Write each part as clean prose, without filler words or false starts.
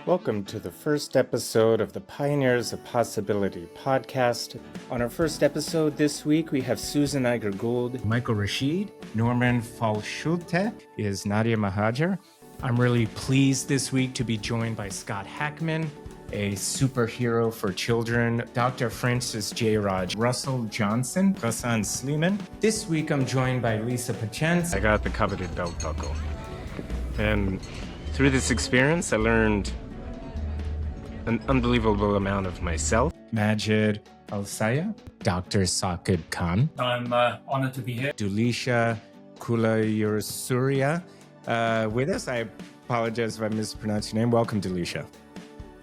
Welcome to the first episode of the Pioneers of Possibility podcast. On our first episode this week, we have Suzan Neiger-Gould, Michael Rashid, Norman Falschulte is Nadia Mahajer. I'm really pleased this week to be joined by Scott Hackman, a superhero for children, Dr. Francis J. Raj, Russell Johnson, Hassan Sleeman. This week, I'm joined by Lisa Pachens. I got the coveted belt buckle. And through this experience, I learned an unbelievable amount of myself. Majid Al-Saya, Dr. Saqib Khan. I'm honored to be here. Dulisha Kulayursurya with us. I apologize if I mispronounced your name. Welcome, Dulisha.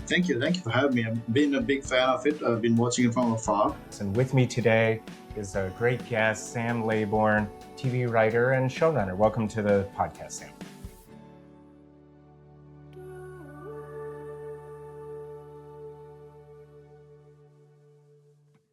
Thank you for having me. I've been a big fan of it. I've been watching it from afar. And with me today is a great guest, Sam Laybourne, TV writer and showrunner. Welcome to the podcast, Sam.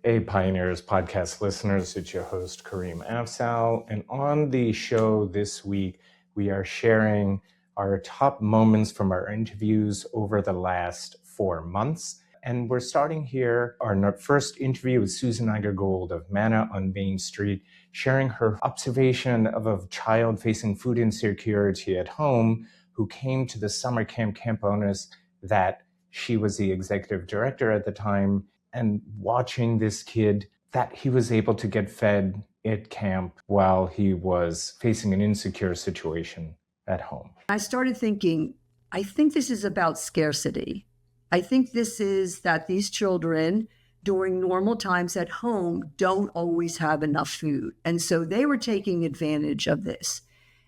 Hey, Pioneers podcast listeners, it's your host, Kareem Afzal. And on the show this week, we are sharing our top moments from our interviews over the last 4 months. And we're starting here our first interview with Suzan Neiger-Gould of Manna on Main Street, sharing her observation of a child facing food insecurity at home who came to the summer camp bonus that she was the executive director at the time, and watching this kid that he was able to get fed at camp while he was facing an insecure situation at home. I started thinking, I think this is about scarcity. I think this is that these children during normal times at home don't always have enough food. And so they were taking advantage of this.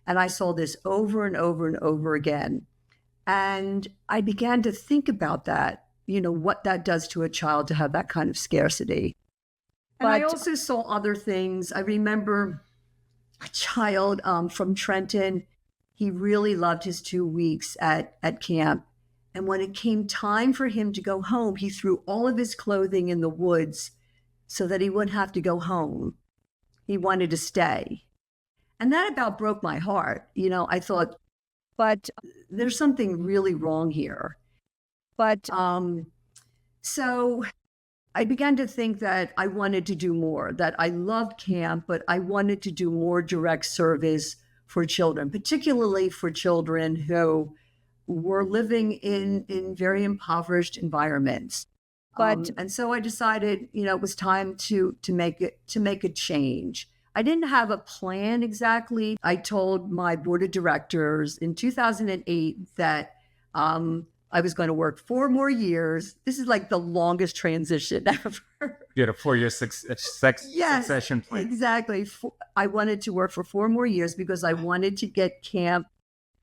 And I saw this over and over and over again. And I began to think about that, what that does to a child to have that kind of scarcity. But I also saw other things. I remember a child from Trenton. He really loved his 2 weeks at camp. And when it came time for him to go home, he threw all of his clothing in the woods so that he wouldn't have to go home. He wanted to stay. And that about broke my heart. I thought, but there's something really wrong here. But so I began to think that I wanted to do more, that I loved camp, but I wanted to do more direct service for children, particularly for children who were living in very impoverished environments. And so I decided, it was time to make a change. I didn't have a plan exactly. I told my board of directors in 2008 that I was going to work 4 more years. This is like the longest transition ever. You had a 4-year succession plan. Exactly. I wanted to work for 4 more years because I wanted to get camp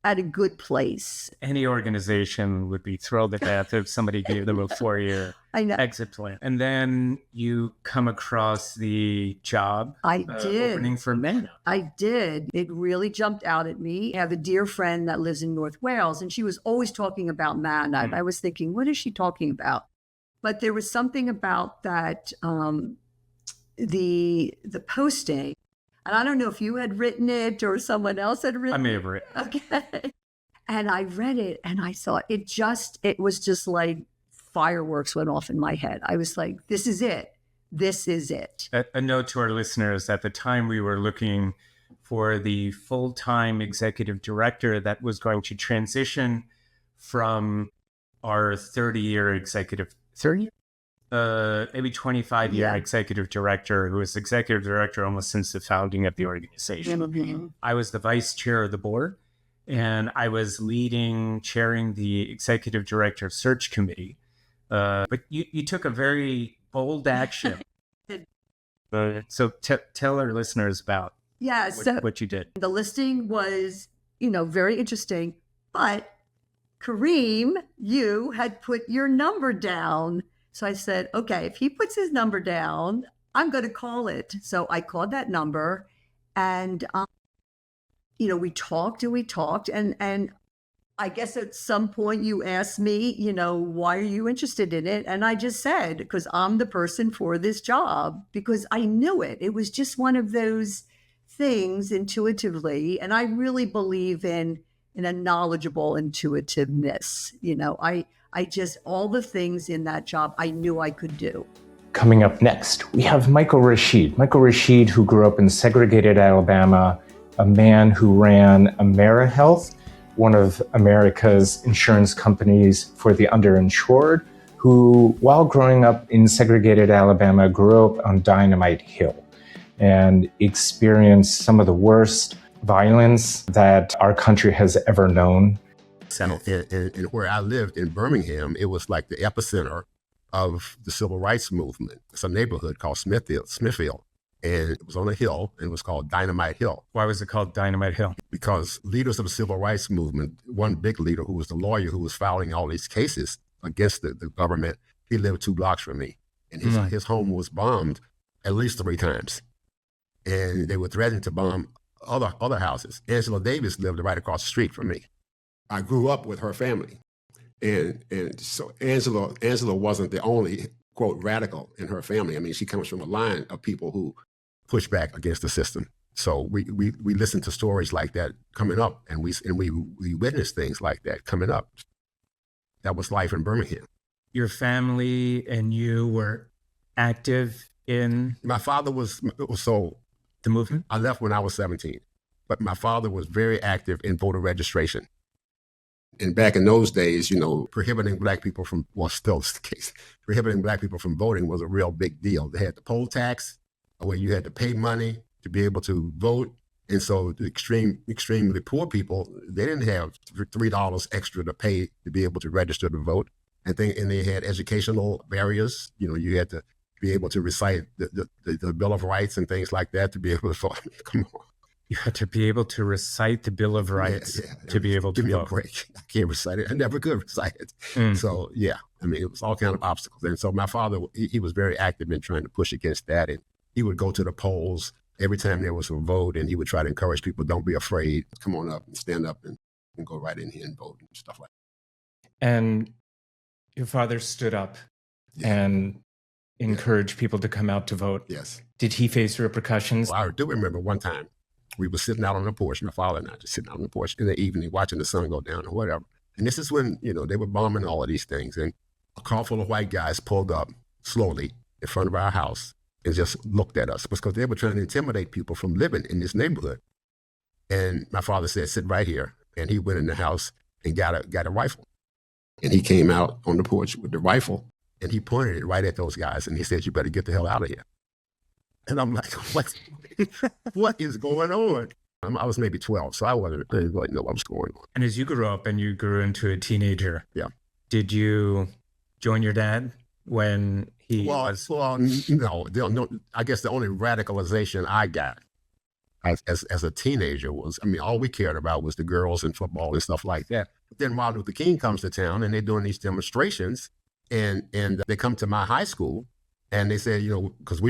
at a good place. Any organization would be thrilled at that if somebody gave them a 4-year exit plan. And then you come across the job opening for Manna. I did. It really jumped out at me. I have a dear friend that lives in North Wales, and she was always talking about Manna. And I was thinking, what is she talking about? But there was something about that, the posting. And I don't know if you had written it or someone else had written it. I may have written it. Okay. And I read it and I thought it was just like fireworks went off in my head. I was like, this is it. This is it. A note to our listeners, at the time we were looking for the full-time executive director that was going to transition from our 30-year executive, 30? Maybe 25-year executive director, who was executive director almost since the founding of the organization. Mm-hmm. I was the vice chair of the board, and I was chairing the executive director search committee. But you took a very bold action. So tell our listeners about what you did. The listing was, very interesting, but Kareem, you had put your number down. So I said, okay, if he puts his number down, I'm going to call it. So I called that number and, we talked. And I guess at some point you asked me, why are you interested in it? And I just said, because I'm the person for this job, because I knew it. It was just one of those things intuitively. And I really believe in in a knowledgeable intuitiveness. I just, all the things in that job I knew I could do. Coming up next, we have Michael Rashid. Michael Rashid, who grew up in segregated Alabama, a man who ran AmeriHealth, one of America's insurance companies for the underinsured, who, while growing up in segregated Alabama, grew up on Dynamite Hill and experienced some of the worst violence that our country has ever known. And where I lived in Birmingham, it was like the epicenter of the civil rights movement. It's a neighborhood called Smithfield, and it was on a hill, and it was called Dynamite Hill. Why was it called Dynamite Hill? Because leaders of the civil rights movement, one big leader who was the lawyer who was filing all these cases against the government, he lived 2 blocks from me, and his home was bombed at least 3 times, and they were threatening to bomb other houses. Angela Davis lived right across the street from me. I grew up with her family. And so Angela wasn't the only, quote, radical in her family. I mean, she comes from a line of people who push back against the system. So we listen to stories like that coming up, and we witness things like that coming up. That was life in Birmingham. Your family and you were active in? My father was so the movement? I left when I was 17, but my father was very active in voter registration. And back in those days, prohibiting black people from, well, still is the case, prohibiting black people from voting was a real big deal. They had the poll tax, where you had to pay money to be able to vote. And so the extremely poor people, they didn't have $3 extra to pay to be able to register to vote. And they had educational barriers. You had to be able to recite the Bill of Rights and things like that to be able to vote. Come on. You had to be able to recite the Bill of Rights to be able to vote. Give me a break. I can't recite it. I never could recite it. So, yeah, I mean, it was all kind of obstacles. And so my father, he was very active in trying to push against that. And he would go to the polls every time there was a vote, and he would try to encourage people, don't be afraid. Come on up and stand up and go right in here and vote and stuff like that. And your father stood up and encouraged people to come out to vote. Yes. Did he face repercussions? Well, I do remember one time, we were sitting out on the porch, my father and I just sitting out on the porch in the evening, watching the sun go down or whatever. And this is when, they were bombing all of these things. And a car full of white guys pulled up slowly in front of our house and just looked at us because they were trying to intimidate people from living in this neighborhood. And my father said, sit right here. And he went in the house and got a rifle. And he came out on the porch with the rifle and he pointed it right at those guys. And he said, you better get the hell out of here. And I'm like, what is going on? I was maybe 12, so I didn't really know what was going on. And as you grew up and you grew into a teenager, did you join your dad when he was? Well, no. I guess the only radicalization I got as a teenager was, all we cared about was the girls and football and stuff like that. But then Martin Luther King comes to town and they're doing these demonstrations and they come to my high school. And they said, because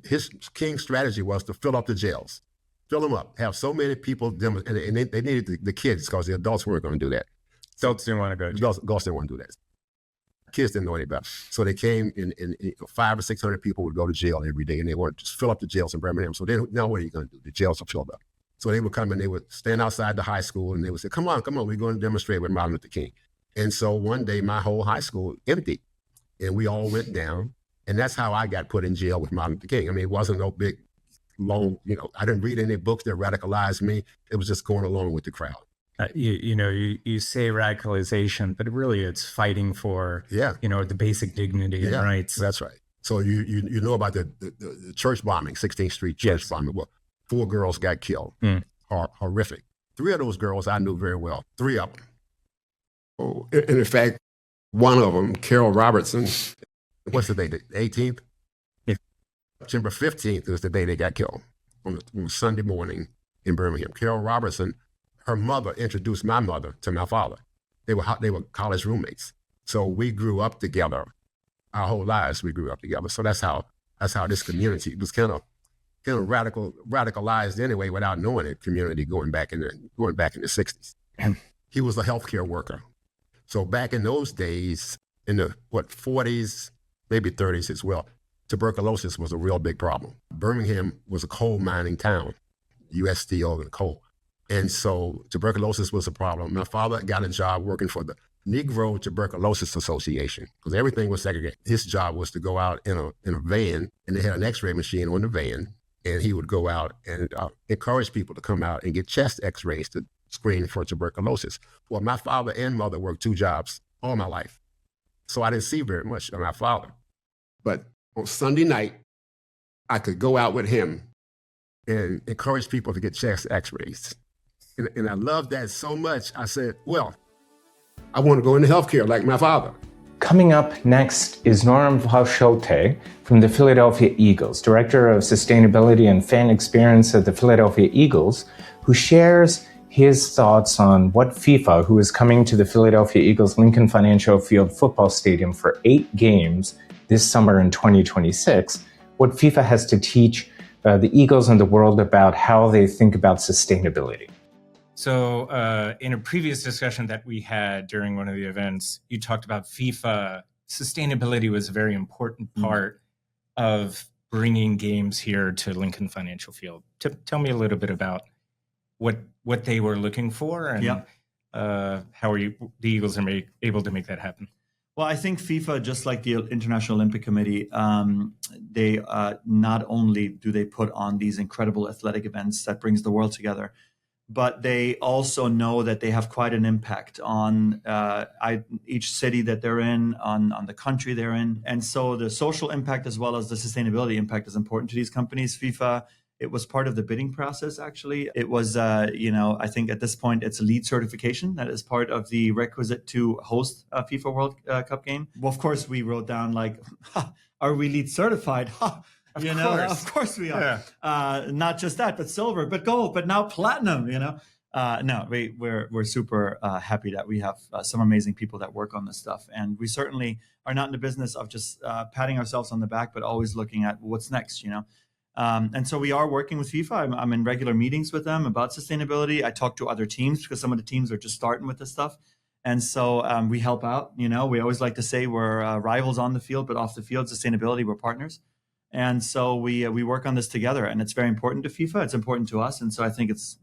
his King's strategy was to fill up the jails, fill them up, have so many people, and they needed the kids because the adults weren't going to do that. Adults didn't want to go. Adults didn't want to do that. Kids didn't know any better. So they came in 500 or 600 people would go to jail every day, and they wanted to just fill up the jails in Birmingham. So now what are you going to do? The jails are filled up. So they would come and they would stand outside the high school and they would say, come on, we're going to demonstrate with Martin Luther King. And so one day my whole high school emptied and we all went down. And that's how I got put in jail with Martin Luther King. It wasn't no big, long, I didn't read any books that radicalized me. It was just going along with the crowd. You say radicalization, but really it's fighting for, the basic dignity and rights. That's right. So you know about the church bombing, 16th Street church bombing. Well, 4 girls got killed. Horrific. 3 of those girls I knew very well. 3 of them. Oh, and in fact, one of them, Carol Robertson, what's the date? The 18th? September 15th was the day they got killed on Sunday morning in Birmingham. Carol Robertson, her mother introduced my mother to my father. They were college roommates. So we grew up together. Our whole lives we grew up together. So that's how this community was kind of radicalized anyway without knowing it. Community going back in the 60s. He was a healthcare worker. So back in those days, in the 40s, maybe 30s as well, tuberculosis was a real big problem. Birmingham was a coal mining town, U.S. Steel and coal. And so tuberculosis was a problem. My father got a job working for the Negro Tuberculosis Association because everything was segregated. His job was to go out in a van, and they had an x-ray machine on the van, and he would go out and encourage people to come out and get chest x-rays to screen for tuberculosis. Well, my father and mother worked 2 jobs all my life, so I didn't see very much of my father. But on Sunday night, I could go out with him and encourage people to get chest x-rays. And I loved that so much, I said, well, I want to go into healthcare like my father. Coming up next is Norm Valshote from the Philadelphia Eagles, Director of Sustainability and Fan Experience at the Philadelphia Eagles, who shares his thoughts on what FIFA, who is coming to the Philadelphia Eagles Lincoln Financial Field football stadium for 8 games this summer in 2026, what FIFA has to teach the Eagles and the world about how they think about sustainability. So in a previous discussion that we had during one of the events, you talked about FIFA. Sustainability was a very important part of bringing games here to Lincoln Financial Field. Tell me a little bit about what they were looking for and how the Eagles are able to make that happen. Well, I think FIFA, just like the International Olympic Committee, they not only do they put on these incredible athletic events that brings the world together, but they also know that they have quite an impact on each city that they're in, on the country they're in. And so the social impact as well as the sustainability impact is important to these companies. FIFA, it was part of the bidding process, actually. It was, I think at this point, it's a LEED certification that is part of the requisite to host a FIFA World Cup game. Well, of course, we wrote down like, are we LEED certified? Of course we are. Yeah. Not just that, but silver, but gold, but now platinum, No, we're super happy that we have some amazing people that work on this stuff. And we certainly are not in the business of just patting ourselves on the back, but always looking at what's next, And so we are working with FIFA. I'm in regular meetings with them about sustainability. I talk to other teams because some of the teams are just starting with this stuff. And so we help out. We always like to say we're rivals on the field, but off the field, sustainability, we're partners. And so we work on this together, and it's very important to FIFA. It's important to us, and so I think it's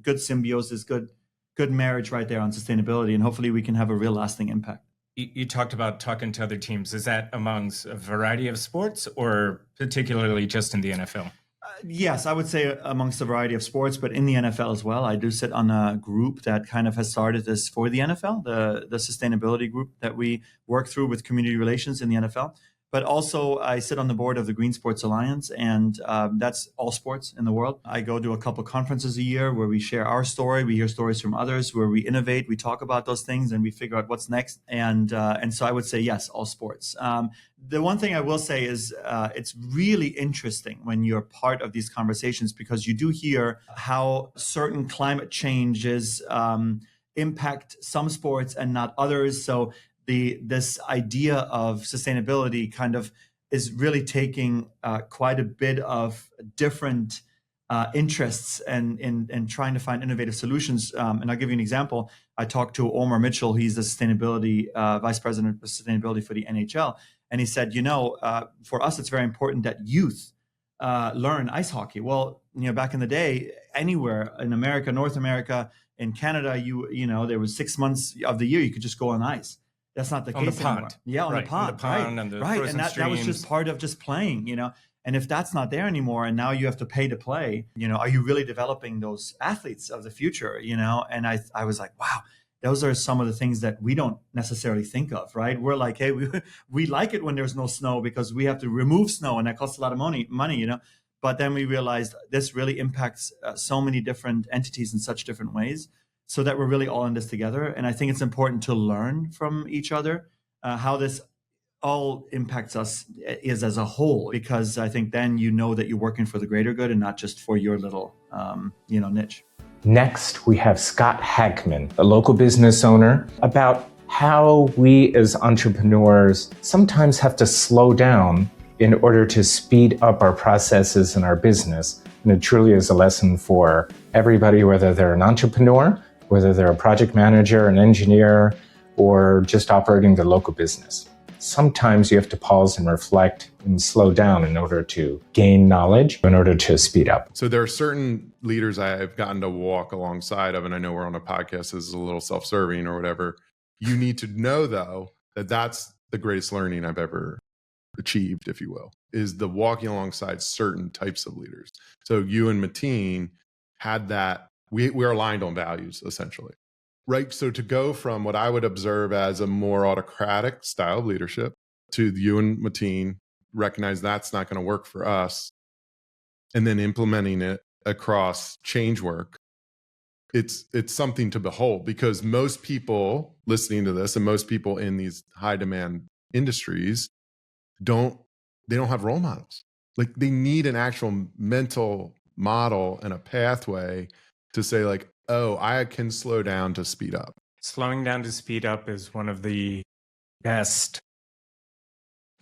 good symbiosis, good marriage right there on sustainability, and hopefully we can have a real lasting impact. You talked about talking to other teams. Is that amongst a variety of sports, or particularly just in the NFL? Yes, I would say amongst a variety of sports, but in the NFL as well. I do sit on a group that kind of has started this for the NFL, the sustainability group that we work through with community relations in the NFL. But also, I sit on the board of the Green Sports Alliance, and that's all sports in the world. I go to a couple conferences a year where we share our story. We hear stories from others, where we innovate. We talk about those things, and we figure out what's next. And so I would say, yes, all sports. The one thing I will say is it's really interesting when you're part of these conversations, because you do hear how certain climate changes impact some sports and not others. So this idea of sustainability kind of is really taking quite a bit of different interests and trying to find innovative solutions. And I'll give you an example. I talked to Omar Mitchell. He's the sustainability vice president of sustainability for the NHL. And he said, for us, it's very important that youth learn ice hockey. Well, back in the day, anywhere in America, North America, in Canada, there was 6 months of the year you could just go on ice. That's not the case anymore. Yeah, on the pond. And the frozen and that was just part of just playing, And if that's not there anymore, and now you have to pay to play, are you really developing those athletes of the future, And I was like, wow, those are some of the things that we don't necessarily think of, right? We're like, hey, we like it when there's no snow because we have to remove snow, and that costs a lot of money, But then we realized this really impacts so many different entities in such different ways, so that we're really all in this together. And I think it's important to learn from each other how this all impacts us is as a whole, because I think then that you're working for the greater good and not just for your little, niche. Next, we have Scott Hackman, a local business owner, about how we as entrepreneurs sometimes have to slow down in order to speed up our processes in our business. And it truly is a lesson for everybody, whether they're an entrepreneur, whether they're a project manager, an engineer, or just operating the local business. Sometimes you have to pause and reflect and slow down in order to gain knowledge, in order to speed up. So there are certain leaders I've gotten to walk alongside of, and I know we're on a podcast, this is a little self-serving or whatever. You need to know, though, that that's the greatest learning I've ever achieved, if you will, is the walking alongside certain types of leaders. So you and Mateen had that, we're aligned on values, essentially. Right. So to go from what I would observe as a more autocratic style of leadership to you and Mateen recognize that's not going to work for us, and then implementing it across change work, it's something to behold, because most people listening to this and most people in these high demand industries don't have role models. Like, they need an actual mental model and a pathway to say, like, oh, I can slow down to speed up. Slowing down to speed up is one of the best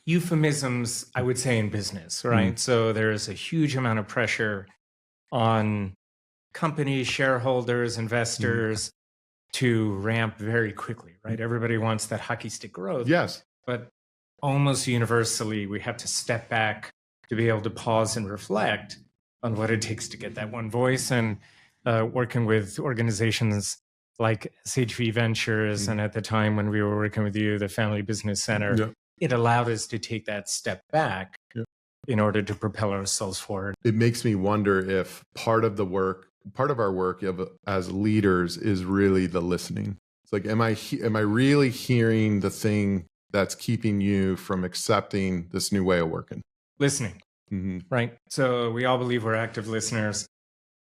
euphemisms, I would say, in business, right? So there is a huge amount of pressure on companies, shareholders, investors to ramp very quickly, right? Everybody wants that hockey stick growth. Yes. But almost universally, we have to step back to be able to pause and reflect on what it takes to get that one voice. And working with organizations like SHV Ventures, and at the time when we were working with you, the Family Business Center, it allowed us to take that step back in order to propel ourselves forward. It makes me wonder if part of our work as leaders is really the listening. It's like, am I really hearing the thing that's keeping you from accepting this new way of working? Listening, right? So we all believe we're active listeners.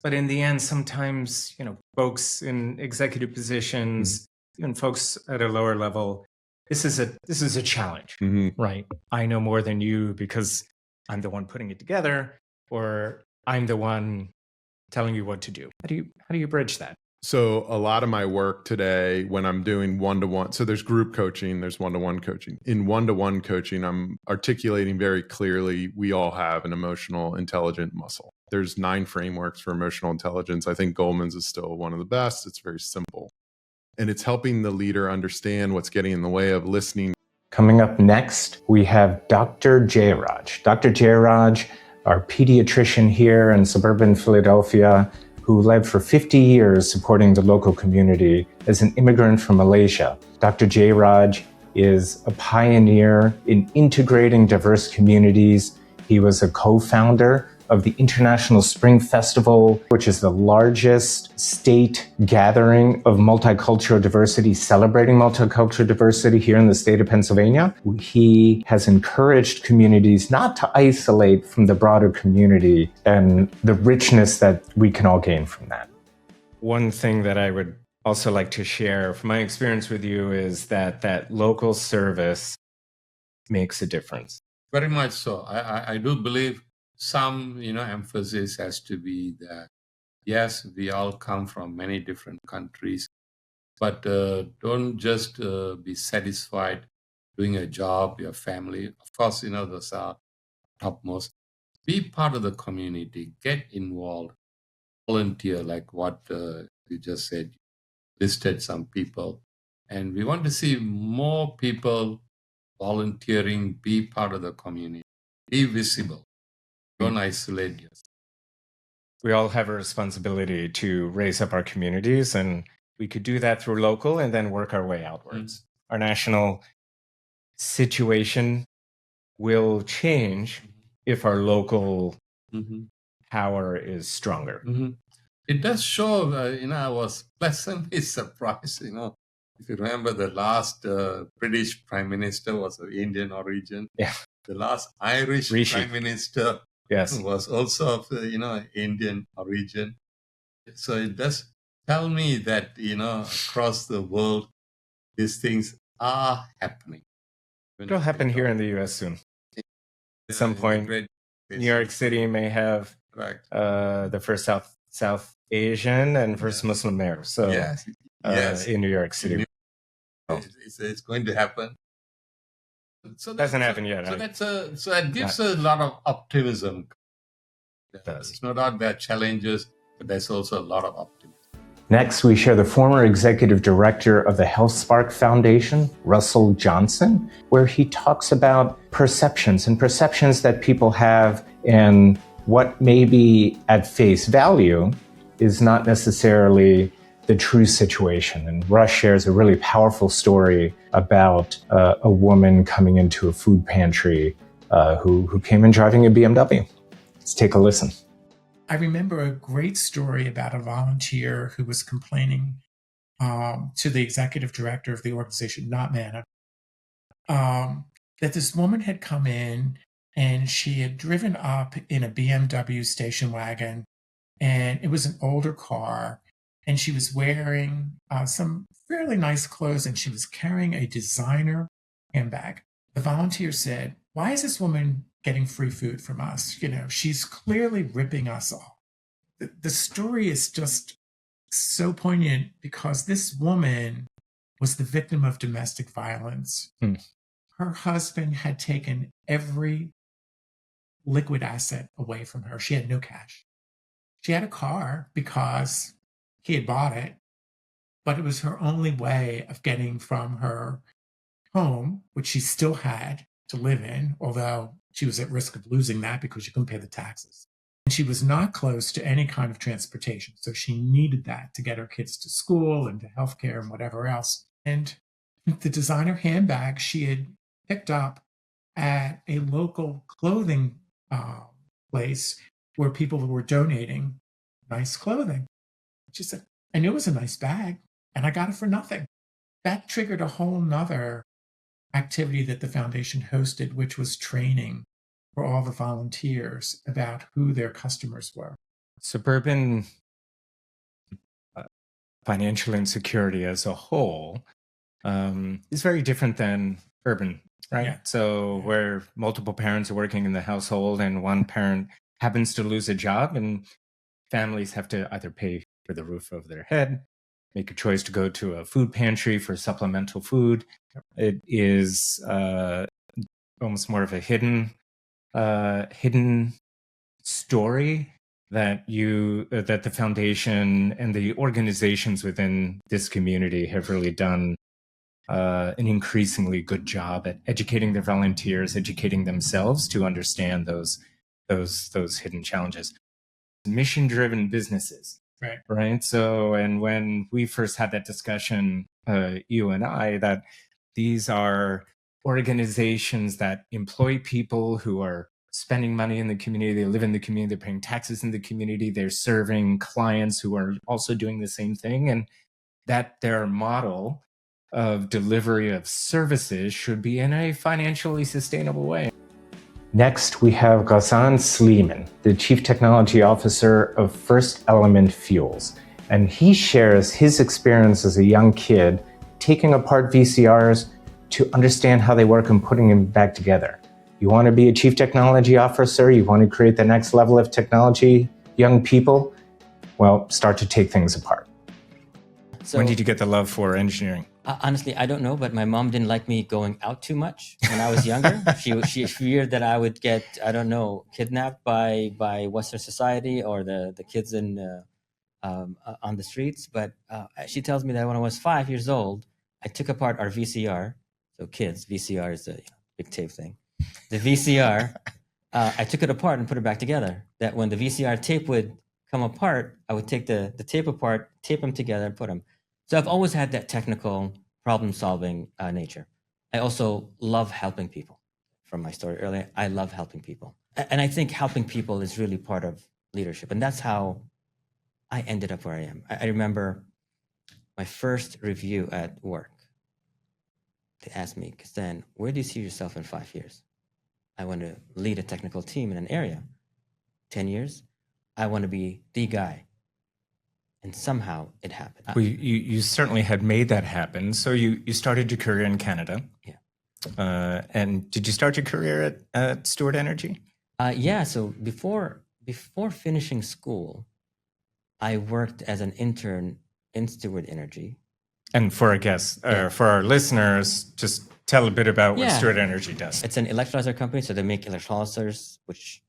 But in the end, sometimes, folks in executive positions, even folks at a lower level, this is a challenge, right? I know more than you because I'm the one putting it together, or I'm the one telling you what to do. How do you bridge that? So a lot of my work today, when I'm doing one-to-one, so there's group coaching, there's one-to-one coaching. In one-to-one coaching, I'm articulating very clearly, we all have an emotional intelligent muscle. There's 9 frameworks for emotional intelligence. I think Goldman's is still one of the best. It's very simple. And it's helping the leader understand what's getting in the way of listening. Coming up next, we have Dr. Jayraj. Dr. Jayraj, our pediatrician here in suburban Philadelphia, who led for 50 years supporting the local community as an immigrant from Malaysia. Dr. Jayraj is a pioneer in integrating diverse communities. He was a co-founder of the International Spring Festival, which is the largest state gathering of multicultural diversity, celebrating multicultural diversity here in the state of Pennsylvania. He has encouraged communities not to isolate from the broader community and the richness that we can all gain from that. One thing that I would also like to share from my experience with you is that local service makes a difference. Very much so. I do believe some, emphasis has to be that, yes, we all come from many different countries, but don't just be satisfied doing a job, your family. Of course, those are topmost. Be part of the community, get involved, volunteer, like what you just said, listed some people. And we want to see more people volunteering, be part of the community, be visible. Don't isolate yourself. We all have a responsibility to raise up our communities, and we could do that through local and then work our way outwards. Our national situation will change if our local power is stronger. It does show, I was pleasantly surprised, if you remember the last British Prime Minister was of Indian origin. Yeah. The last Irish Prime Minister was also of, Indian origin. So it does tell me that, across the world, these things are happening. It'll happen here in the U.S. soon. At some point, New York City may have the first South Asian and first Muslim mayor. So in New York City. It's going to happen. So it hasn't happened yet. So that gives a lot of optimism. There's no doubt there are challenges, but there's also a lot of optimism. Next, we share the former executive director of the HealthSpark Foundation, Russell Johnson, where he talks about perceptions that people have and what may be at face value is not necessarily the true situation. And Rush shares a really powerful story about a woman coming into a food pantry who came in driving a BMW. Let's take a listen. I remember a great story about a volunteer who was complaining to the executive director of the organization, not Manna, that this woman had come in and she had driven up in a BMW station wagon, and it was an older car, and she was wearing some fairly nice clothes, and she was carrying a designer handbag. The volunteer said, "Why is this woman getting free food from us? You know, she's clearly ripping us off." The story is just so poignant because this woman was the victim of domestic violence. Her husband had taken every liquid asset away from her. She had no cash. She had a car because he had bought it, but it was her only way of getting from her home, which she still had to live in, although she was at risk of losing that because she couldn't pay the taxes. And she was not close to any kind of transportation. So she needed that to get her kids to school and to healthcare and whatever else. And the designer handbag she had picked up at a local clothing place where people were donating nice clothing. She said, "I knew it was a nice bag and I got it for nothing." That triggered a whole nother activity that the foundation hosted, which was training for all the volunteers about who their customers were. Suburban financial insecurity as a whole is very different than urban, right? Yeah. So where multiple parents are working in the household and one parent happens to lose a job, and families have to either pay for the roof over their head, make a choice to go to a food pantry for supplemental food. It is almost more of a hidden story that the foundation and the organizations within this community have really done an increasingly good job at educating their volunteers, educating themselves to understand those hidden challenges. Mission-driven businesses, right? So, and when we first had that discussion, you and I, that these are organizations that employ people who are spending money in the community, they live in the community, they're paying taxes in the community, they're serving clients who are also doing the same thing, and that their model of delivery of services should be in a financially sustainable way. Next, we have Ghassan Sleeman, the Chief Technology Officer of First Element Fuels, and he shares his experience as a young kid taking apart VCRs to understand how they work and putting them back together. You want to be a Chief Technology Officer? You want to create the next level of technology, young people? Well, start to take things apart. So, when did you get the love for engineering? Honestly, I don't know, but my mom didn't like me going out too much when I was younger. She feared that I would get, kidnapped by Western society or the kids on the streets. But she tells me that when I was 5 years old, I took apart our VCR. So kids, VCR is a big tape thing. The VCR, I took it apart and put it back together. That when the VCR tape would come apart, I would take the tape apart, tape them together, and put them. So I've always had that technical problem-solving nature. I also love helping people. From my story earlier, I love helping people. And I think helping people is really part of leadership. And that's how I ended up where I am. I remember my first review at work. They asked me, "Ghassan, where do you see yourself in 5 years?" I want to lead a technical team in an area. 10 years, I want to be the guy. And somehow it happened. Well, you certainly had made that happen. So you started your career in Canada. Yeah. And did you start your career at Stewart Energy? Yeah. So before finishing school, I worked as an intern in Stewart Energy. And for our guests, for our listeners, just tell a bit about what Stewart Energy does. It's an electrolyzer company. So they make electrolyzers, which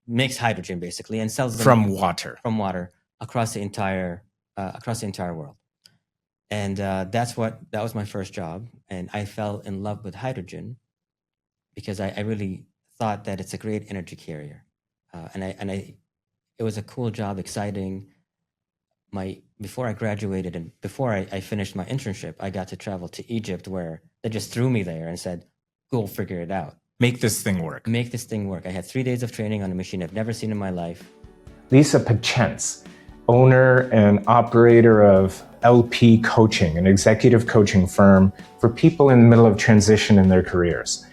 makes hydrogen basically and sells them from water. Across the entire world. And that was my first job. And I fell in love with hydrogen because I really thought that it's a great energy carrier. it was a cool job, exciting. Before I graduated and before I finished my internship, I got to travel to Egypt, where they just threw me there and said, "Go figure it out. Make this thing work." Make this thing work." I had 3 days of training on a machine I've never seen in my life. Lisa Pachence, owner and operator of LP Coaching, an executive coaching firm for people in the middle of transition in their careers.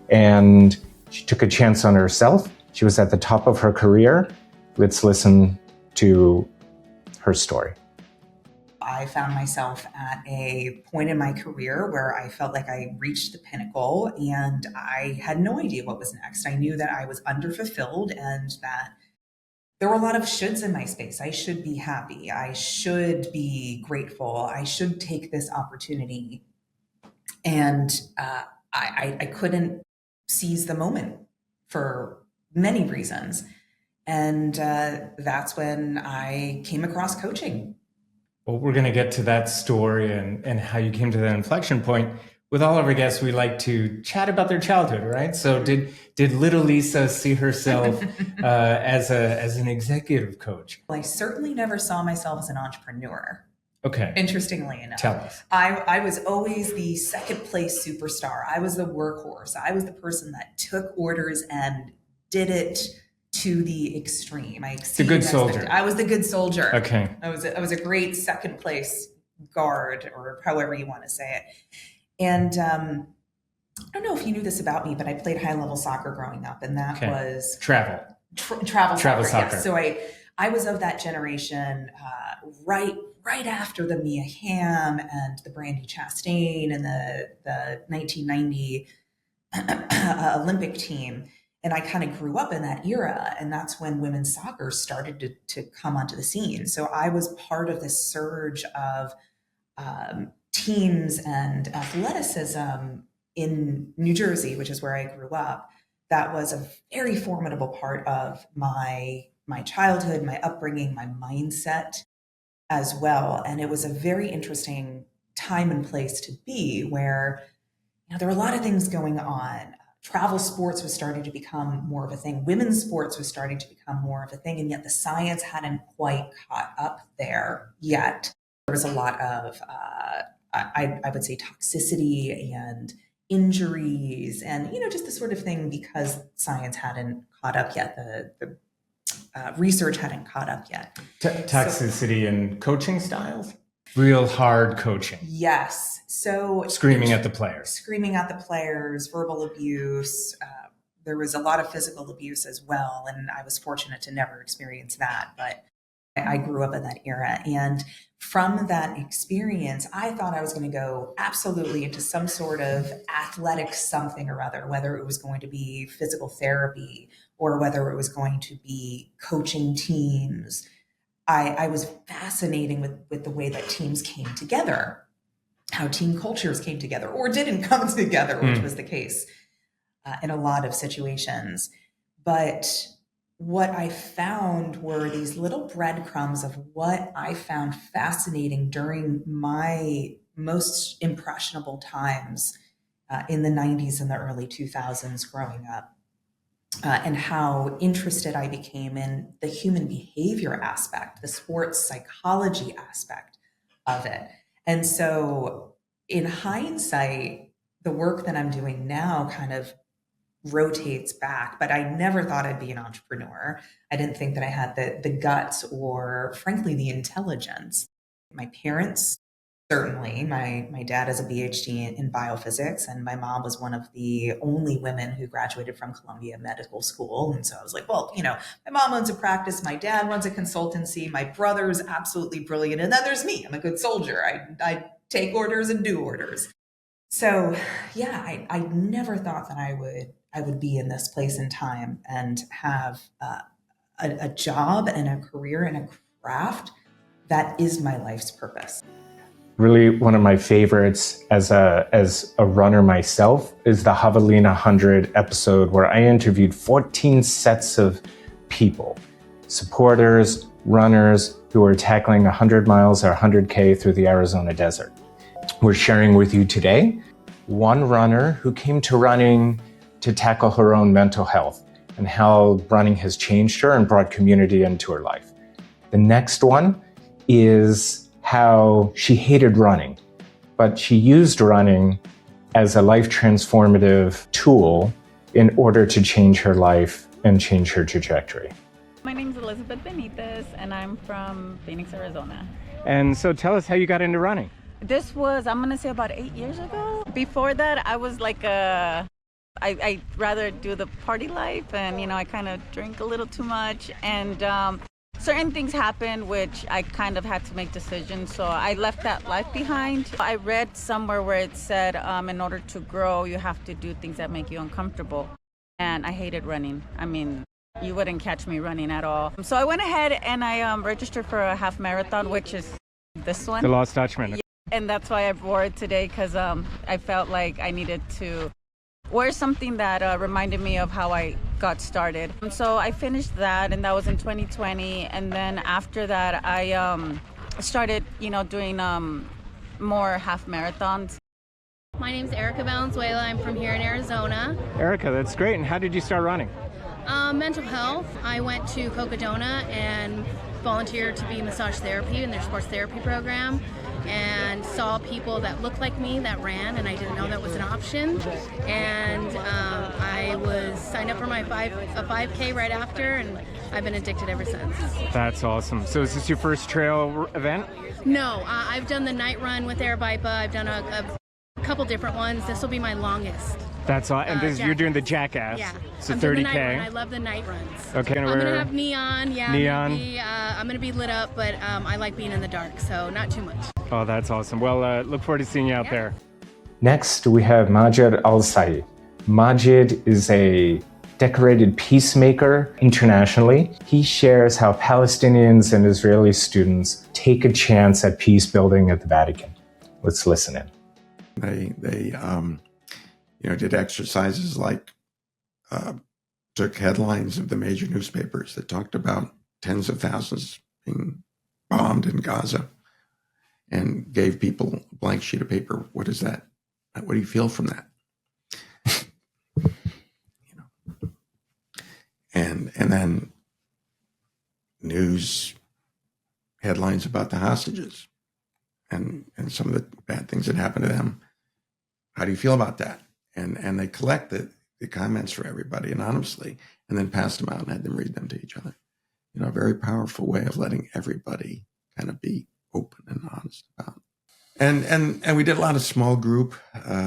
And she took a chance on herself. She was at the top of her career. Let's listen to her story. I found myself at a point in my career where I felt like I reached the pinnacle and I had no idea what was next. I knew that I was underfulfilled and that there were a lot of shoulds in my space. I should be happy. I should be grateful. I should take this opportunity. And I couldn't seize the moment for many reasons. And that's when I came across coaching. Well, we're going to get to that story and how you came to that inflection point. With all of our guests, we like to chat about their childhood, right? So did little Lisa see herself as an executive coach? Well, I certainly never saw myself as an entrepreneur. Okay. Interestingly enough. Tell us. I was always the second place superstar. I was the workhorse. I was the person that took orders and did it to the extreme. The good soldier. I was the good soldier. Okay. I was a great second place guard, or however you want to say it. And I don't know if you knew this about me, but I played high-level soccer growing up, and that was travel soccer. soccer. Yes. So I was of that generation, right after the Mia Hamm and the Brandi Chastain and the 1990 Olympic team. And I kind of grew up in that era, and that's when women's soccer started to come onto the scene. So I was part of this surge of teams and athleticism in New Jersey, which is where I grew up. That was a very formidable part of my childhood, my upbringing, my mindset as well. And it was a very interesting time and place to be, where there were a lot of things going on. Travel sports was starting to become more of a thing. Women's sports was starting to become more of a thing, and yet the science hadn't quite caught up there yet. There was a lot of, I would say, toxicity and injuries, and just the sort of thing, because science hadn't caught up yet. The research hadn't caught up yet. Toxicity and coaching styles? Real hard coaching. Yes. So screaming at the players, verbal abuse. There was a lot of physical abuse as well. And I was fortunate to never experience that. But I grew up in that era. And from that experience, I thought I was going to go absolutely into some sort of athletic something or other, whether it was going to be physical therapy or whether it was going to be coaching teams. I was fascinating with the way that teams came together, how team cultures came together or didn't come together, which was the case in a lot of situations. But what I found were these little breadcrumbs of what I found fascinating during my most impressionable times in the 90s and the early 2000s growing up. And how interested I became in the human behavior aspect, the sports psychology aspect of it. And so in hindsight, the work that I'm doing now kind of rotates back, but I never thought I'd be an entrepreneur. I didn't think that I had the guts or, frankly, the intelligence. My parents, certainly, my dad has a PhD in biophysics, and my mom was one of the only women who graduated from Columbia Medical School. And so I was like, well, my mom owns a practice, my dad runs a consultancy, my brother's absolutely brilliant, and then there's me. I'm a good soldier. I take orders and do orders. So yeah, I never thought that I would be in this place and time and have a job and a career and a craft that is my life's purpose. Really, one of my favorites as a runner myself is the Javelina 100 episode, where I interviewed 14 sets of people, supporters, runners who are tackling 100 miles or 100K through the Arizona desert. We're sharing with you today one runner who came to running to tackle her own mental health and how running has changed her and brought community into her life. The next one is how she hated running, but she used running as a life transformative tool in order to change her life and change her trajectory. My name is Elizabeth Benitez, and I'm from Phoenix, Arizona. And so tell us how you got into running. This was, I'm going to say, about 8 years ago. Before that, I was like I'd rather do the party life, and, I kind of drink a little too much. And certain things happened, which I kind of had to make decisions. So I left that life behind. I read somewhere where it said, in order to grow, you have to do things that make you uncomfortable. And I hated running. I mean, you wouldn't catch me running at all. So I went ahead and I registered for a half marathon, which is this one. The Lost Dutchman. Yeah. And that's why I wore it today, because I felt like I needed to wear something that reminded me of how I got started. So I finished that, and that was in 2020. And then after that, I started, doing more half marathons. My name's Erica Valenzuela. I'm from here in Arizona. Erica, that's great. And how did you start running? Mental health. I went to Cocodona and volunteered to be massage therapy in their sports therapy program, and saw people that looked like me that ran, and I didn't know that was an option. And I was signed up for my 5K right after, and I've been addicted ever since. That's awesome. So is this your first trail event? No, I've done the night run with Airbipa. I've done a couple different ones. This will be my longest. That's all. And you're doing the Jackass. Yeah. So I'm 30K. doing the night run. I love the night runs. Okay. I'm gonna have neon. Yeah. Neon. I'm gonna be lit up, but I like being in the dark, so not too much. Oh, that's awesome. Well, look forward to seeing you out there. Next, we have Majid Al-Said. Majid is a decorated peacemaker internationally. He shares how Palestinians and Israeli students take a chance at peace building at the Vatican. Let's listen in. They did exercises like took headlines of the major newspapers that talked about tens of thousands being bombed in Gaza, and gave people a blank sheet of paper. What is that? What do you feel from that? And then news headlines about the hostages and some of the bad things that happened to them. How do you feel about that? And they collected the comments for everybody anonymously, and then passed them out and had them read them to each other. A very powerful way of letting everybody kind of be open and honest about it. And we did a lot of small group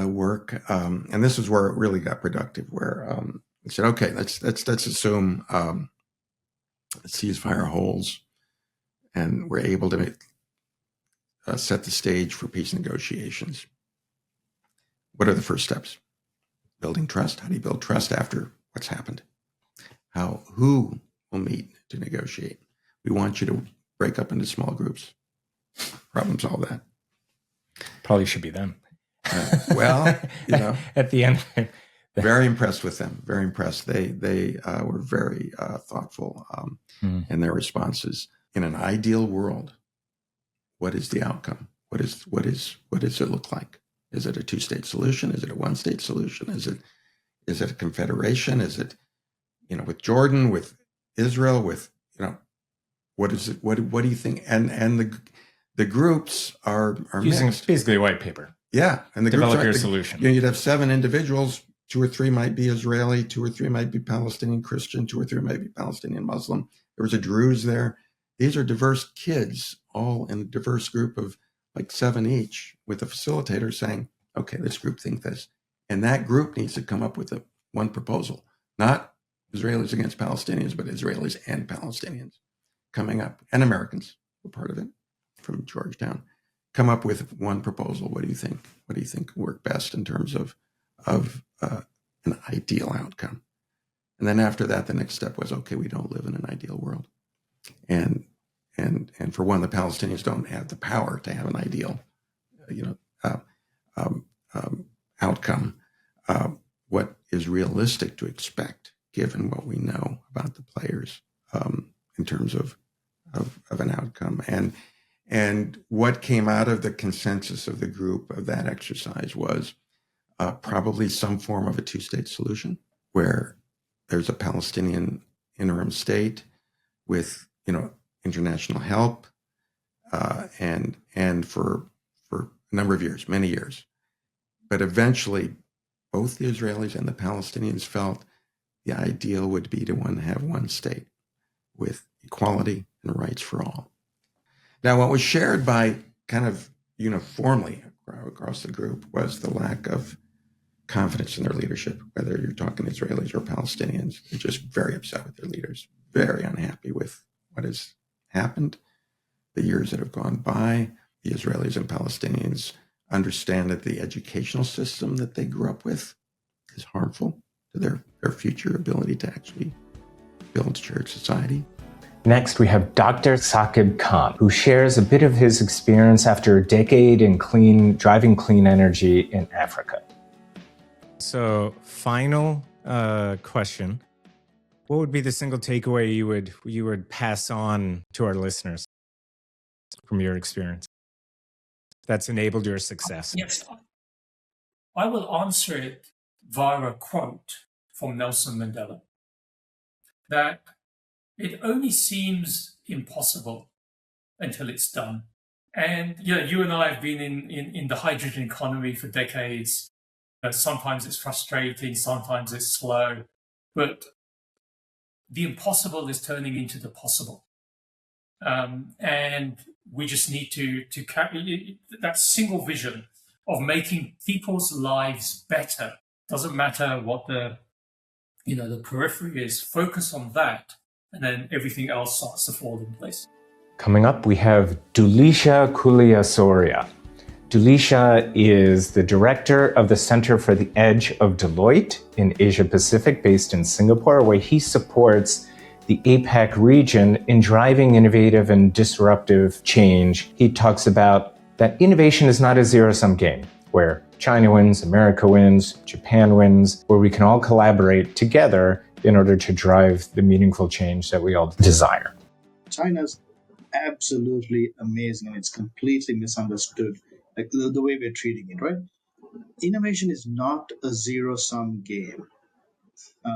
work, and this is where it really got productive. Where we said, okay, let's assume ceasefire holds, and we're able to set the stage for peace negotiations. What are the first steps? Building trust. How do you build trust after what's happened? Who will meet to negotiate? We want you to break up into small groups. Problem solve that. Probably should be them. At the end. Very impressed with them. Very impressed. They were very thoughtful in their responses. In an ideal world, what is the outcome? What does it look like? Is it a two-state solution? Is it a one-state solution? Is it a confederation? Is it, with Jordan, with Israel, with, what is it? What do you think? And the groups are using mixed. basically a white paper. Yeah, and the develop groups your solution. You'd have 7 individuals. 2 or 3 might be Israeli. 2 or 3 might be Palestinian Christian. 2 or 3 might be Palestinian Muslim. There was a Druze there. These are diverse kids, all in a diverse group of like 7 each, with a facilitator saying, okay, this group think this. And that group needs to come up with one proposal, not Israelis against Palestinians, but Israelis and Palestinians coming up, and Americans were part of it from Georgetown, come up with one proposal. What do you think? What do you think worked best in terms of an ideal outcome? And then after that, the next step was, okay, we don't live in an ideal world. And for one, the Palestinians don't have the power to have an ideal, outcome. What is realistic to expect, given what we know about the players, in terms of an outcome, and what came out of the consensus of the group of that exercise was probably some form of a two-state solution, where there's a Palestinian interim state with, international help, and for a number of years, many years. But eventually, both the Israelis and the Palestinians felt the ideal would be to have one state with equality and rights for all. Now, what was shared by kind of uniformly across the group was the lack of confidence in their leadership, whether you're talking Israelis or Palestinians. They're just very upset with their leaders, very unhappy with what has happened, the years that have gone by. The Israelis and Palestinians understand that the educational system that they grew up with is harmful to their future ability to actually build shared society. Next, we have Dr. Saqib Khan, who shares a bit of his experience after a decade in driving clean energy in Africa. So, final question. What would be the single takeaway you would pass on to our listeners from your experience that's enabled your success? Yes, I will answer it via a quote from Nelson Mandela, that it only seems impossible until it's done. And you and I have been in the hydrogen economy for decades. Sometimes it's frustrating, sometimes it's slow, but the impossible is turning into the possible. And we just need to carry that single vision of making people's lives better. Doesn't matter what the periphery is, focus on that, and then everything else starts to fall in place. Coming up, we have Dulisha Kuliasoria. Dulisha is the director of the Center for the Edge of Deloitte in Asia Pacific, based in Singapore, where he supports the APAC region in driving innovative and disruptive change. He talks about that innovation is not a zero-sum game, where China wins, America wins, Japan wins, where we can all collaborate together in order to drive the meaningful change that we all desire. China's absolutely amazing, and it's completely misunderstood, like the way we're treating it, right? Innovation is not a zero-sum game.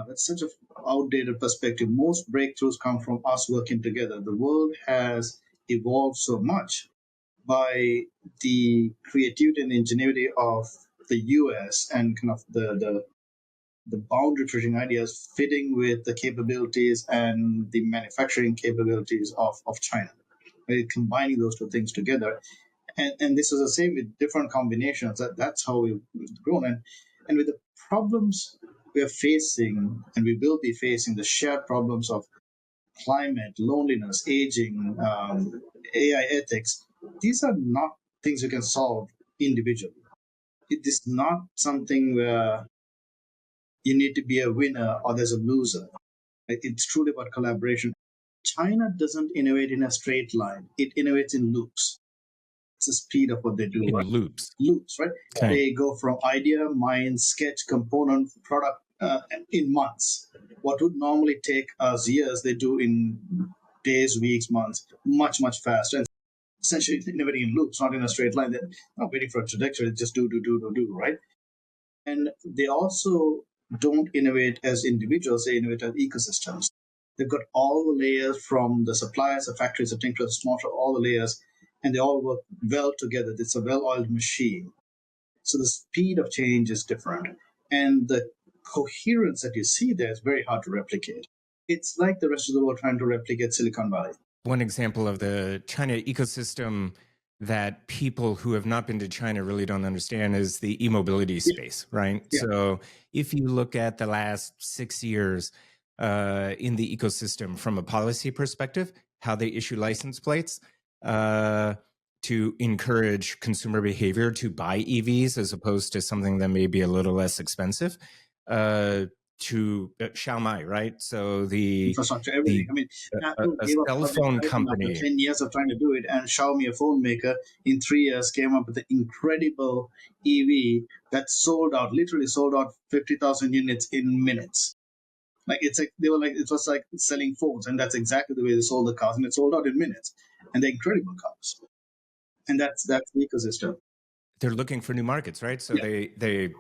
That's such an outdated perspective. Most breakthroughs come from us working together. The world has evolved so much by the creativity and ingenuity of the US and kind of the boundary pushing ideas fitting with the capabilities and the manufacturing capabilities of China. Right? Combining those two things together. And this is the same with different combinations. That's how we've grown. And with the problems we're facing, and we will be facing, the shared problems of climate, loneliness, aging, AI ethics, these are not things you can solve individually. It is not something where you need to be a winner or there's a loser. It's truly about collaboration. China doesn't innovate in a straight line. It innovates in loops. It's the speed of what they do. Right? Loops, right? Okay. They go from idea, mind, sketch, component, product in months. What would normally take us years, they do in days, weeks, months, much, much faster. And essentially innovating in loops, not in a straight line. They're not waiting for a trajectory, just do, right? And they also don't innovate as individuals, they innovate as ecosystems. They've got all the layers from the suppliers, the factories, the tinkers, the smarter, all the layers, and they all work well together. It's a well-oiled machine. So the speed of change is different. And the coherence that you see there is very hard to replicate. It's like the rest of the world trying to replicate Silicon Valley. One example of the China ecosystem that people who have not been to China really don't understand is the e-mobility space, right? Yeah. So if you look at the last 6 years in the ecosystem from a policy perspective, how they issue license plates to encourage consumer behavior to buy EVs as opposed to something that may be a little less expensive, to Xiaomi, right? So the infrastructure, everything. Apple a gave up cell phone company. after 10 years of trying to do it, and Xiaomi, a phone maker, in 3 years came up with an incredible EV that literally sold out 50,000 units in minutes. It was like selling phones, and that's exactly the way they sold the cars, and it sold out in minutes. And they're incredible cars. And that's the ecosystem. they're looking for new markets, right? So they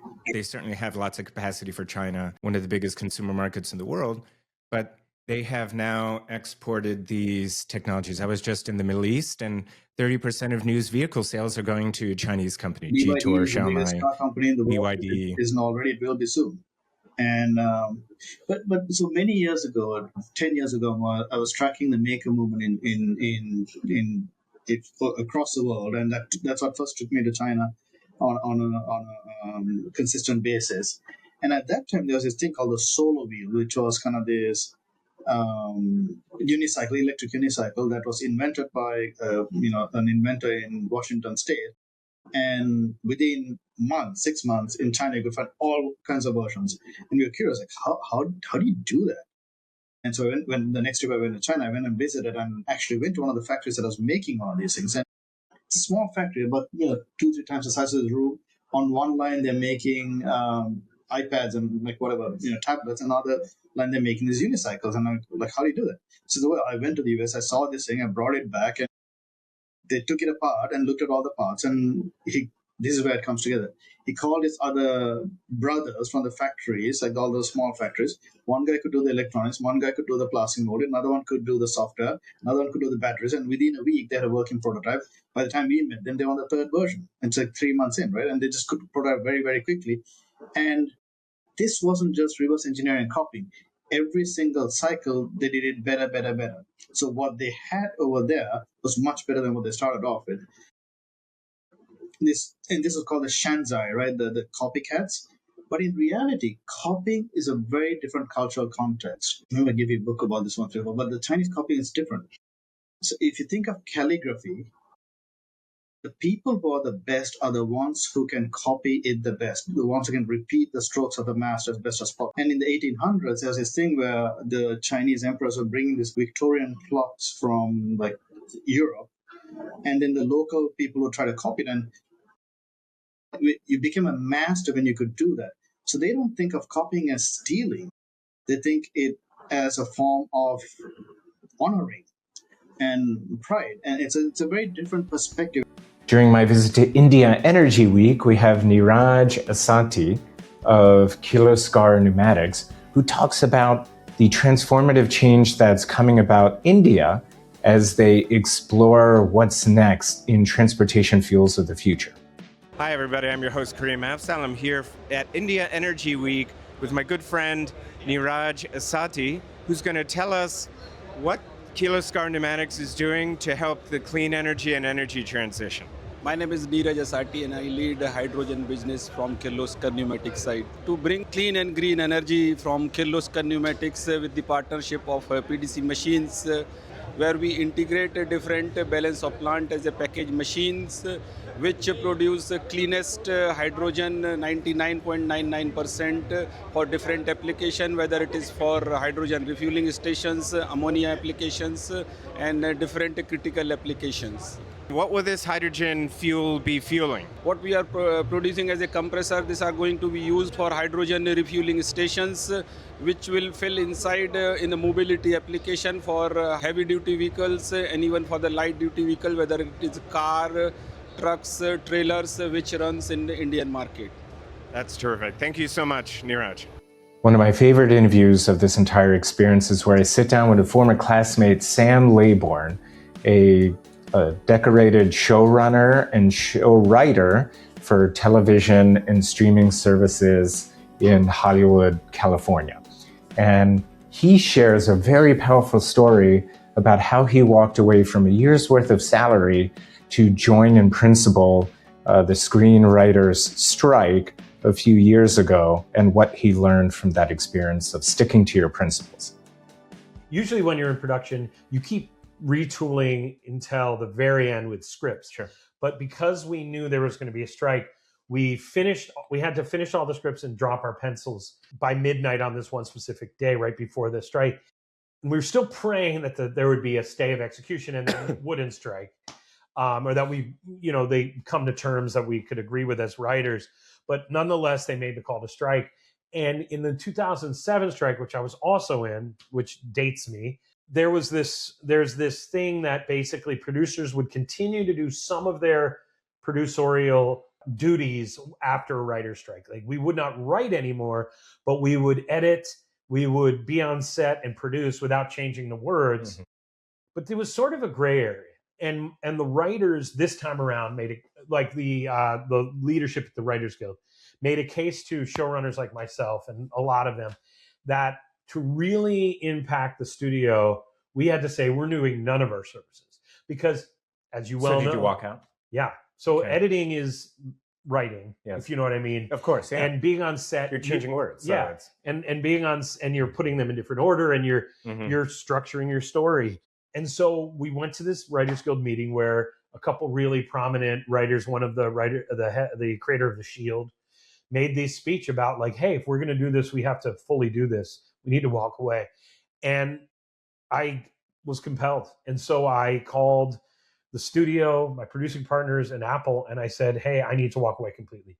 certainly have lots of capacity for China, one of the biggest consumer markets in the world, but they have now exported these technologies. I was just in the Middle East, and 30% of new vehicle sales are going to Chinese company, BYD G-Tour, is the biggest Xiaomi, car company in the world. BYD. It isn't already, it will be soon. And but so many years ago, 10 years ago, I was tracking the maker movement in across the world, and that's what first took me to China on a consistent basis. And at that time, there was this thing called the solo wheel, which was kind of this electric unicycle that was invented by an inventor in Washington State. And within 6 months in China, you could find all kinds of versions. And we were curious, like, how do you do that? And so when the next trip I went to China, I went and visited and actually went to one of the factories that was making all these things. And it's a small factory, but 2-3 times the size of the room. On one line, they're making iPads and like whatever, tablets. Another line, they're making these unicycles. And I'm like, how do you do that? So I went to the US, I saw this thing, I brought it back, and they took it apart and looked at all the parts, and this is where it comes together. He called his other brothers from the factories, like all those small factories. One guy could do the electronics, one guy could do the plastic molding, another one could do the software, another one could do the batteries, and within a week they had a working prototype. By the time we met them, they were on the third version. It's like 3 months in, right? And they just could prototype very, very quickly. And this wasn't just reverse engineering and copying. Every single cycle, they did it better, better, better. So what they had over there was much better than what they started off with. This is called the Shanzai, right? The copycats. But in reality, copying is a very different cultural context. I'm going to give you a book about this one, but the Chinese copying is different. So if you think of calligraphy, the people who are the best are the ones who can copy it the best, the ones who can repeat the strokes of the master as best as possible. And in the 1800s, there was this thing where the Chinese emperors were bringing these Victorian clocks from like Europe, and then the local people would try to copy it, and you became a master when you could do that. So they don't think of copying as stealing. They think it as a form of honoring and pride. And it's a very different perspective. During my visit to India Energy Week, we have Niraj Asati of Kirloskar Pneumatics, who talks about the transformative change that's coming about India as they explore what's next in transportation fuels of the future. Hi, everybody. I'm your host, Kareem Afzal. I'm here at India Energy Week with my good friend, Niraj Asati, who's going to tell us what Kirloskar Pneumatics is doing to help the clean energy and energy transition. My name is Niraj Asati, and I lead the hydrogen business from Kirloskar Pneumatics side. To bring clean and green energy from Kirloskar Pneumatics with the partnership of PDC machines, where we integrate a different balance of plant as a package machines, which produce the cleanest hydrogen 99.99% for different application, whether it is for hydrogen refueling stations, ammonia applications, and different critical applications. What will this hydrogen fuel be fueling? What we are producing as a compressor, these are going to be used for hydrogen refueling stations, which will fill inside in the mobility application for heavy duty vehicles and even for the light duty vehicle, whether it is car, trucks, trailers, which runs in the Indian market. That's terrific. Thank you so much, Niraj. One of my favorite interviews of this entire experience is where I sit down with a former classmate, Sam Laybourne, a decorated showrunner and show writer for television and streaming services in Hollywood, California. And he shares a very powerful story about how he walked away from a year's worth of salary to join in principle the screenwriters' strike a few years ago, and what he learned from that experience of sticking to your principles. Usually when you're in production, you keep retooling until the very end with scripts. Sure. But because we knew there was going to be a strike, we had to finish all the scripts and drop our pencils by midnight on this one specific day right before the strike. And we were still praying that there would be a stay of execution and that it wouldn't strike, or that they come to terms that we could agree with as writers. But nonetheless, they made the call to strike. And in the 2007 strike, which I was also in, which dates me, there's this thing that basically producers would continue to do some of their producerial duties after a writer's strike. Like we would not write anymore, but we would edit, we would be on set and produce without changing the words. Mm-hmm. But there was sort of a gray area. And the writers this time around made it, like the leadership at the Writers Guild made a case to showrunners like myself and a lot of them that to really impact the studio, we had to say we're doing none of our services because, as you well know, did you walk out? Yeah. So editing is writing, if you know what I mean. Of course, yeah. And being on set, you're changing words. So yeah. And being on, and you're putting them in different order, and you're structuring your story. And so we went to this Writers Guild meeting where a couple really prominent writers, one of the the creator of The Shield, made this speech about like, hey, if we're going to do this, we have to fully do this. We need to walk away. And I was compelled. And so I called the studio, my producing partners, and Apple, and I said, hey, I need to walk away completely.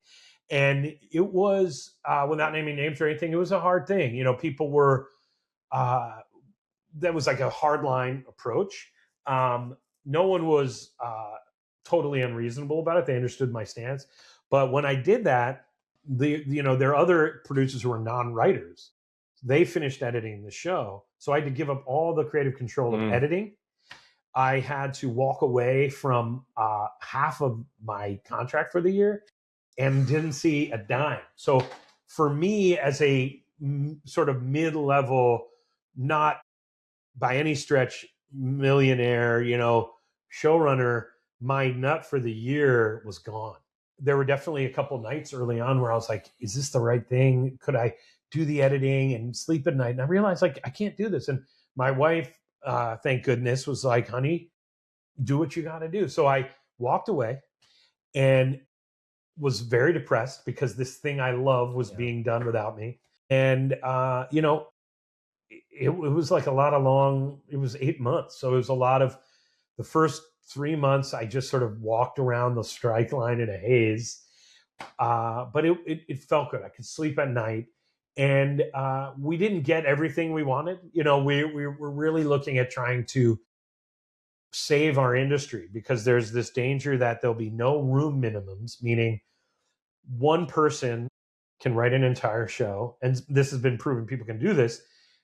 And it was, without naming names or anything, it was a hard thing. You know, people were, that was like a hardline approach. No one was totally unreasonable about it. They understood my stance. But when I did that, there are other producers who are non-writers. They finished editing the show. So I had to give up all the creative control of editing. I had to walk away from half of my contract for the year and didn't see a dime. So for me, as a sort of mid-level, not by any stretch millionaire, showrunner, my nut for the year was gone. There were definitely a couple nights early on where I was like, is this the right thing? Could I do the editing and sleep at night? And I realized like, I can't do this. And my wife, thank goodness, was like, honey, do what you got to do. So I walked away and was very depressed because this thing I love was being done without me. And, it was like a lot of it was 8 months. So it was a lot of the first 3 months. I just sort of walked around the strike line in a haze. But it felt good. I could sleep at night. And we didn't get everything we wanted. We were really looking at trying to save our industry because there's this danger that there'll be no room minimums, meaning one person can write an entire show. And this has been proven people can do this.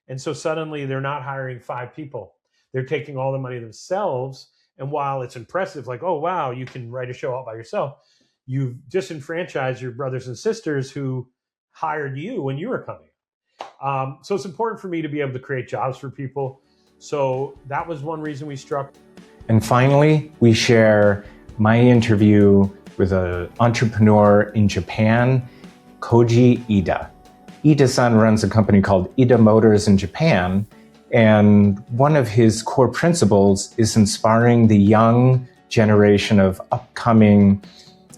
And so suddenly they're not hiring 5 people. They're taking all the money themselves. And while it's impressive, like, oh, wow, you can write a show all by yourself, you've disenfranchised your brothers and sisters who hired you when you were coming. So it's important for me to be able to create jobs for people. So that was one reason we struck. And finally, we share my interview with an entrepreneur in Japan, Koji Ida. Ida-san runs a company called Ida Motors in Japan. And one of his core principles is inspiring the young generation of upcoming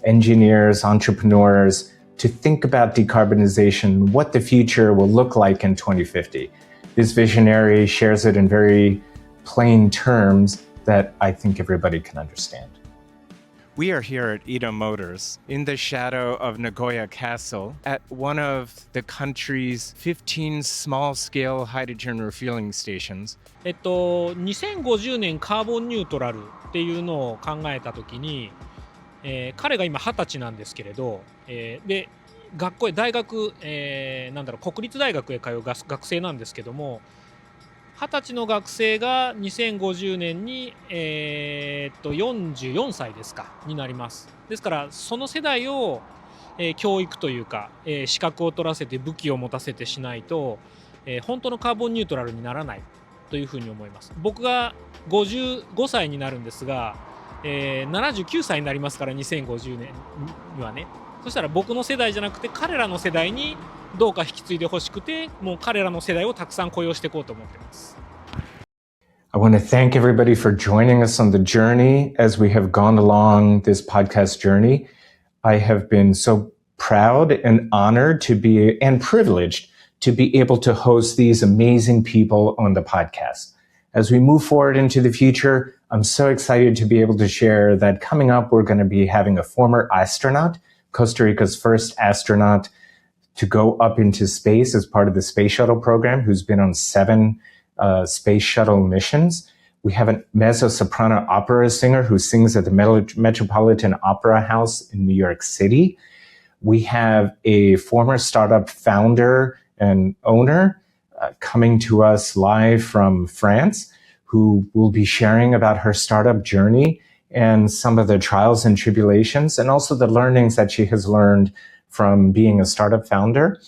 engineers, entrepreneurs, to think about decarbonization, what the future will look like in 2050. This visionary shares it in very plain terms that I think everybody can understand. We are here at Ida Motors in the shadow of Nagoya Castle at one of the country's 15 small-scale hydrogen refueling stations. 2050年カーボンニュートラルっていうのを考えたときに、彼が今20歳なんですけれど、で学校へ大学、国立大学へ通う学生なんですけども、20歳の学生が2050年に、44歳ですかになります。ですからその世代を、教育というか、資格を取らせて武器を持たせてしないと、本当のカーボンニュートラルにならないというふうに思います。僕が55歳になるんですが、79歳になりますから2050年にはね。そしたら僕の世代じゃなくて彼らの世代にどうか引き継いでほしくて、もう彼らの世代をたくさん雇用していこうと思っています。I want to thank everybody for joining us on the journey as we have gone along this podcast journey. I have been so proud and honored to be, and privileged to be able to host these amazing people on the podcast. As we move forward into the future, I'm so excited to be able to share that coming up, we're going to be having a former astronaut, Costa Rica's first astronaut to go up into space as part of the space shuttle program, who's been on 7 space shuttle missions. We have a mezzo-soprano opera singer who sings at the Metropolitan Opera House in New York City. We have a former startup founder and owner coming to us live from France, who will be sharing about her startup journey and some of the trials and tribulations, and also the learnings that she has learned from being a startup founder.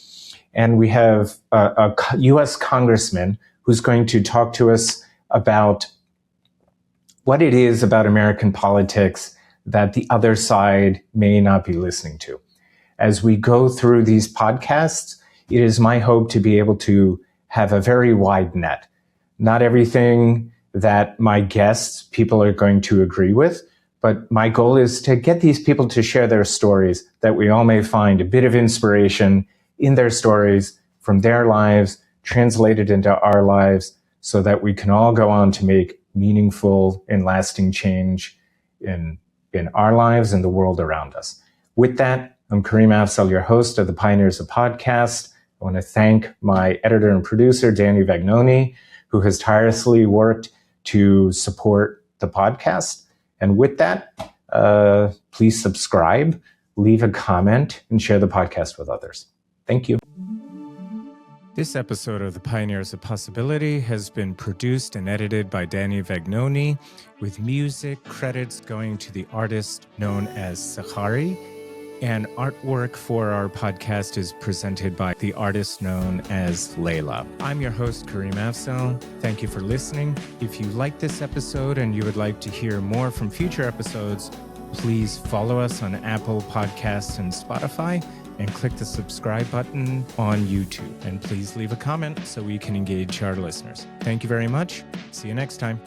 And we have a U.S. congressman who's going to talk to us about what it is about American politics that the other side may not be listening to. As we go through these podcasts, it is my hope to be able to have a very wide net. Not everything that my guests, people are going to agree with, but my goal is to get these people to share their stories, that we all may find a bit of inspiration in their stories from their lives, translated into our lives, so that we can all go on to make meaningful and lasting change in our lives and the world around us. With that, I'm Kareem Afzal, your host of the Pioneers of Podcast. I want to thank my editor and producer, Danny Vagnoni, who has tirelessly worked to support the podcast. And with that, please subscribe, leave a comment, and share the podcast with others. Thank you. This episode of the Pioneers of Possibility has been produced and edited by Danny Vagnoni, with music credits going to the artist known as Sahari, and artwork for our podcast is presented by the artist known as Layla. I'm your host, Kareem Afzal. Thank you for listening. If you like this episode and you would like to hear more from future episodes, please follow us on Apple Podcasts and Spotify, and click the subscribe button on YouTube. And please leave a comment so we can engage our listeners. Thank you very much. See you next time.